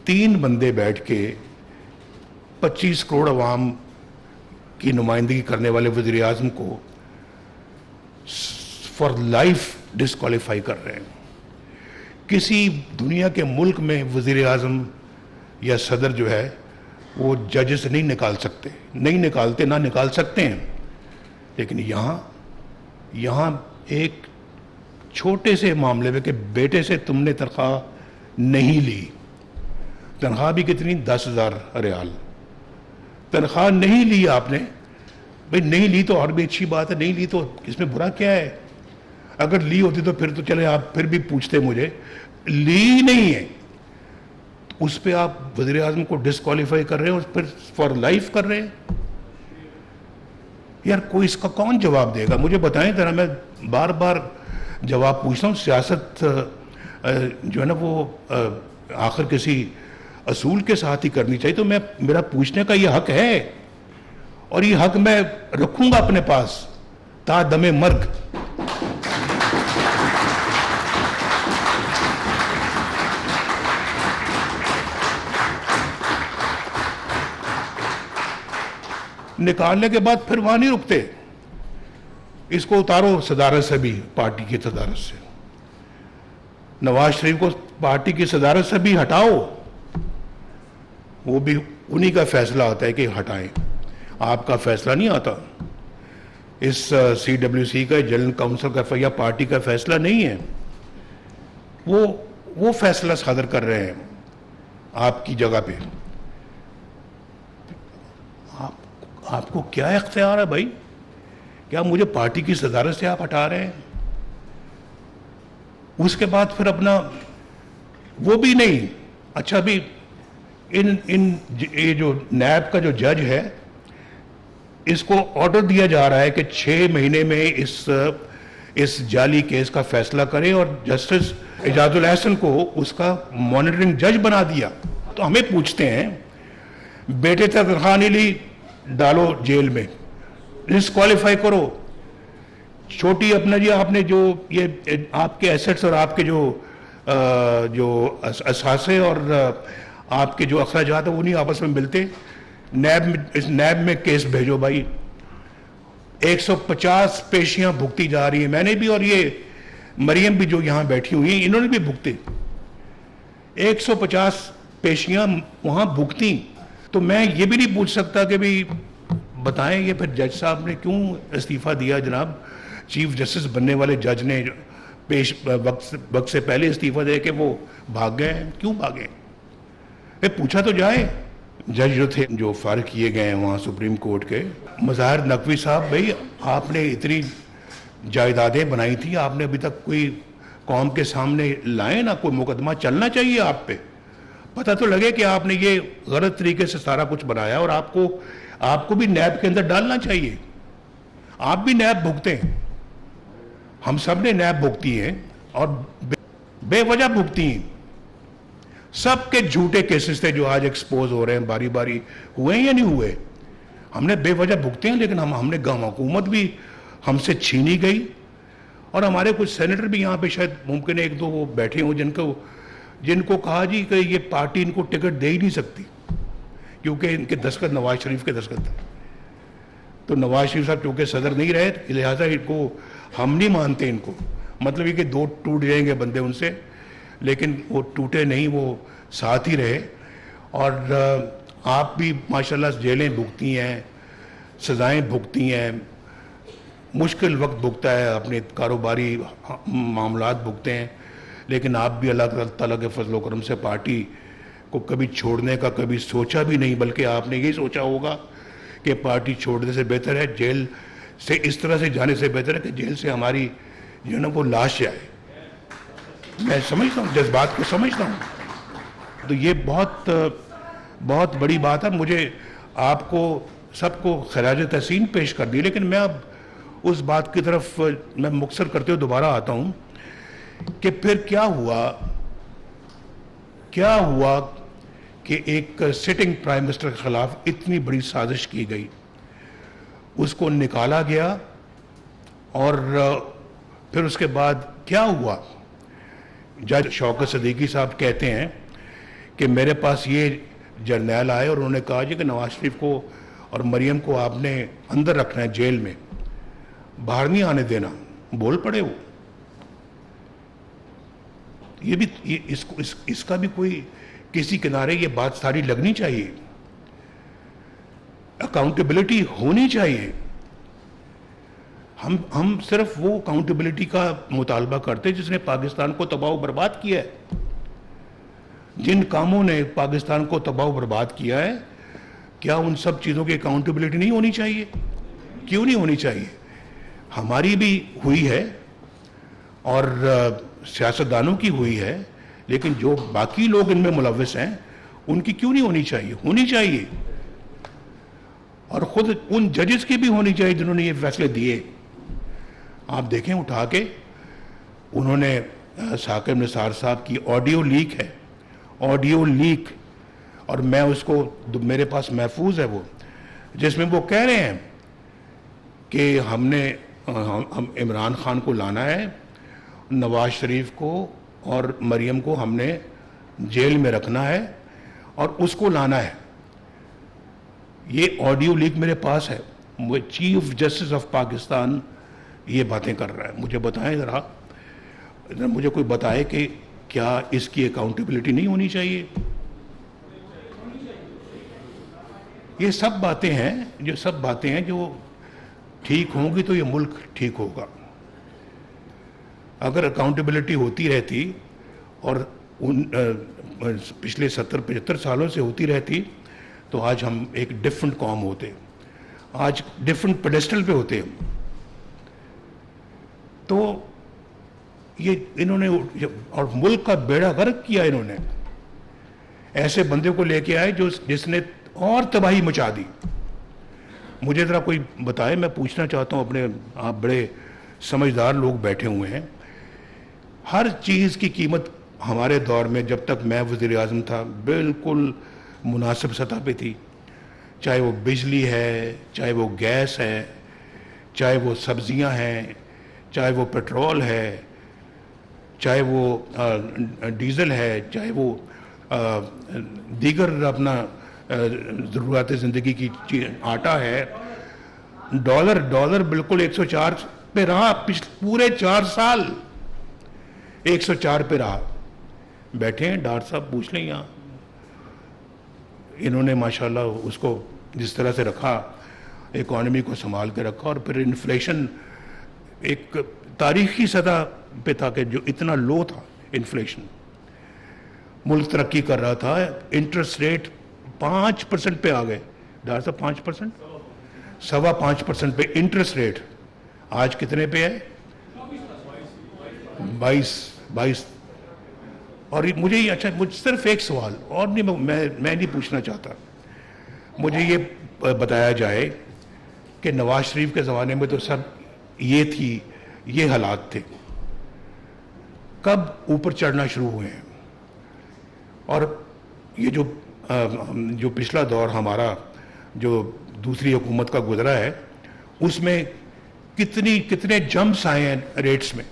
3 बंदे बैठ के 25 करोड़ अवाम की नुमाइंदगी करने वाले वज़ीर आज़म को फॉर लाइफ डिस्क्वालीफाई कर रहे हैं। किसी दुनिया के मुल्क में वज़ीर आज़म या सदर जो है वो जज से नहीं निकाल सकते, नहीं निकालते, ना निकाल सकते हैं। लेकिन यहाँ एक छोटे से मामले में कि बेटे से तुमने तनख्वाह नहीं ली, तनख्वाह भी कितनी, 10,000 रियाल तनख्वाह नहीं ली आपने। भाई नहीं ली तो और भी अच्छी बात है, नहीं ली तो इसमें बुरा क्या है? अगर ली होती तो फिर तो चले आप फिर भी पूछते मुझे, ली नहीं है उस पे आप वज़ीर आज़म को डिस्क्वालीफाई कर रहे हैं और फिर फॉर लाइफ कर रहे हैं। यार कोई इसका कौन जवाब देगा? मुझे बताएं जरा, मैं बार बार जवाब पूछता हूँ। सियासत जो है ना वो आखिर किसी असूल के साथ ही करनी चाहिए। तो मेरा पूछने का ये हक है और ये हक मैं रखूंगा अपने पास ता दमे मर्ग। निकालने के बाद फिर वहां नहीं रुकते, इसको उतारो सदारत से भी, पार्टी की सदारत से। नवाज शरीफ को पार्टी की सदारत से भी हटाओ, वो भी उन्हीं का फैसला आता है कि हटाएं, आपका फैसला नहीं आता। इस CWC का, जनरल काउंसिल का या पार्टी का फैसला नहीं है, वो फैसला सादर कर रहे हैं आपकी जगह पे। आपको क्या इख्तियार है भाई? क्या मुझे पार्टी की सदारत से आप हटा रहे हैं? उसके बाद फिर अपना वो भी नहीं। अच्छा, अभी ये जो नैब का जो जज है, इसको ऑर्डर दिया जा रहा है कि 6 महीने में इस जाली केस का फैसला करें और जस्टिस एजाजुल एहसन को उसका मॉनिटरिंग जज बना दिया। तो हमें पूछते हैं, बेटे तक तनख्वाह नहीं ली, डालो जेल में, डिस्क्वालीफाई करो। छोटी अपना जी आपने जो ये आपके एसेट्स और आपके जो असासे और आपके जो अखराजात है वो नहीं आपस में मिलते। इस नैब में केस भेजो भाई। 150 पेशियां भुगती जा रही है, मैंने भी और ये मरियम भी जो यहां बैठी हुई हैं इन्होंने भी भुगते। 150 पेशियां वहां भुगती। तो मैं ये भी नहीं पूछ सकता कि भाई बताएं ये फिर जज साहब ने क्यों इस्तीफा दिया? जनाब, चीफ जस्टिस बनने वाले जज ने वक्त से पहले इस्तीफा दे के वो भाग गए, क्यों भागे? पूछा तो जाए। जज जो थे, जो फारिग किए गए हैं वहाँ सुप्रीम कोर्ट के, मज़ाहिर नकवी साहब, भाई आपने इतनी जायदादें बनाई थी, आपने अभी तक कोई कौम के सामने लाए ना, कोई मुकदमा चलना चाहिए आप पे, पता तो लगे कि आपने ये गलत तरीके से सारा कुछ बनाया और आपको भी नैब के अंदर डालना चाहिए। आप भी नैब भुगते हैं, हम सब ने नैब भुगती है और बेवजह भुगती हैं। सबके झूठे केसेस थे जो आज एक्सपोज हो रहे हैं, बारी बारी हुए या नहीं हुए, हमने बेवजह भुगते हैं। लेकिन हमने हुकूमत भी हमसे छीनी गई और हमारे कुछ सेनेटर भी यहाँ पे शायद मुमकिन है 1-2 वो बैठे हों जिनको कहा जी कि ये पार्टी इनको टिकट दे ही नहीं सकती क्योंकि इनके दस्तखत नवाज शरीफ के दस्तखत थे। तो नवाज शरीफ साहब चूंकि सदर नहीं रहे, लिहाजा इनको हम नहीं मानते। इनको मतलब ये कि 2 टूट जाएंगे बंदे उनसे, लेकिन वो टूटे नहीं, वो साथ ही रहे। और आप भी माशाल्लाह जेलें भुगती हैं, सज़ाएं भुगती हैं, मुश्किल वक्त भुगता है, अपने कारोबारी मामलात भुगते हैं, लेकिन आप भी अल्लाह ताला के फजल करम से पार्टी को कभी छोड़ने का कभी सोचा भी नहीं, बल्कि आपने यही सोचा होगा कि पार्टी छोड़ने से बेहतर है, जेल से इस तरह से जाने से बेहतर है कि जेल से हमारी जो है ना वो लाश जाए। मैं समझता हूँ, जज्बात को समझता हूँ। तो ये बहुत बड़ी बात है। मुझे आपको सबको खराज तहसीन पेश कर दी, लेकिन मैं अब उस बात की तरफ मैं मुख्तसर करते हुए दोबारा आता हूँ कि फिर क्या हुआ कि एक सिटिंग प्राइम मिनिस्टर के खिलाफ इतनी बड़ी साजिश की गई, उसको निकाला गया और फिर उसके बाद क्या हुआ? जज शौकत सिद्दीकी साहब कहते हैं کہ میرے پاس یہ جرنیل آئے اور انہوں نے کہا جی کہ نواز شریف کو اور مریم کو آپ نے اندر رکھنا ہے جیل میں, باہر نہیں آنے دینا. بول پڑے وہ. یہ بھی اس کا بھی کوئی کسی کنارے یہ بات ساری لگنی چاہیے. اکاؤنٹیبلٹی ہونی چاہیے. ہم صرف وہ اکاؤنٹیبلٹی کا مطالبہ کرتے جس نے پاکستان کو تباہ و برباد کیا ہے. جن کاموں نے پاکستان کو تباہ و برباد کیا ہے, کیا ان سب چیزوں کی اکاؤنٹیبلٹی نہیں ہونی چاہیے؟ کیوں نہیں ہونی چاہیے؟ ہماری بھی ہوئی ہے اور سیاستدانوں کی ہوئی ہے, لیکن جو باقی لوگ ان میں ملوث ہیں ان کی کیوں نہیں ہونی چاہیے؟ ہونی چاہیے. اور خود ان ججز کی بھی ہونی چاہیے جنہوں نے یہ فیصلے دیے. آپ دیکھیں اٹھا کے انہوں نے ثاقب نثار صاحب کی آڈیو لیک ہے, آڈیو لیک, اور میں اس کو میرے پاس محفوظ ہے وہ, جس میں وہ کہہ رہے ہیں کہ ہم عمران خان کو لانا ہے, نواز شریف کو اور مریم کو ہم نے جیل میں رکھنا ہے اور اس کو لانا ہے. یہ آڈیو لیک میرے پاس ہے. وہ چیف جسٹس آف پاکستان یہ باتیں کر رہا ہے. مجھے بتائیں ذرا, مجھے کوئی بتائے کہ کیا اس کی اکاؤنٹیبلٹی نہیں ہونی چاہیے؟ یہ سب باتیں ہیں جو ٹھیک ہوں گی تو یہ ملک ٹھیک ہوگا. اگر اکاؤنٹیبلٹی ہوتی رہتی اور پچھلے 70-75 سالوں سے ہوتی رہتی تو آج ہم ایک ڈیفرنٹ قوم ہوتے, آج ڈیفرنٹ پیڈسٹل پہ ہوتے. تو یہ انہوں نے اور ملک کا بیڑا غرق کیا. انہوں نے ایسے بندے کو لے کے آئے جس نے اور تباہی مچا دی. مجھے ذرا کوئی بتائے, میں پوچھنا چاہتا ہوں اپنے, آپ بڑے سمجھدار لوگ بیٹھے ہوئے ہیں, ہر چیز کی قیمت ہمارے دور میں جب تک میں وزیر اعظم تھا بالکل مناسب سطح پہ تھی. چاہے وہ بجلی ہے, چاہے وہ گیس ہے, چاہے وہ سبزیاں ہیں, چاہے وہ پیٹرول ہے, چاہے وہ ڈیزل ہے, چاہے وہ دیگر اپنا ضروریات زندگی کی آٹا ہے. ڈالر بالکل 104 پہ رہا, پورے 4 سال 104 پہ رہا. بیٹھے ہیں ڈاکٹر صاحب, پوچھ لیں یہاں. انہوں نے ماشاءاللہ اس کو جس طرح سے رکھا, اکانومی کو سنبھال کے رکھا, اور پھر انفلیشن ایک تاریخی سطح پہ تھا کہ جو اتنا لو تھا انفلیشن, ملک ترقی کر رہا تھا, انٹرسٹ ریٹ 5% پہ آ گئے. ڈاکٹر صاحب 5%, 5.25% پہ انٹرسٹ ریٹ. آج کتنے پہ ہے؟ 22. اور مجھے یہ اچھا, مجھ صرف ایک سوال اور نہیں, میں نہیں پوچھنا چاہتا. مجھے یہ بتایا جائے کہ نواز شریف کے زمانے میں تو سب یہ تھی, یہ حالات تھے, کب اوپر چڑھنا شروع ہوئے ہیں؟ اور یہ جو پچھلا دور ہمارا جو دوسری حکومت کا گزرا ہے, اس میں کتنے جمپس آئے ہیں ریٹس میں.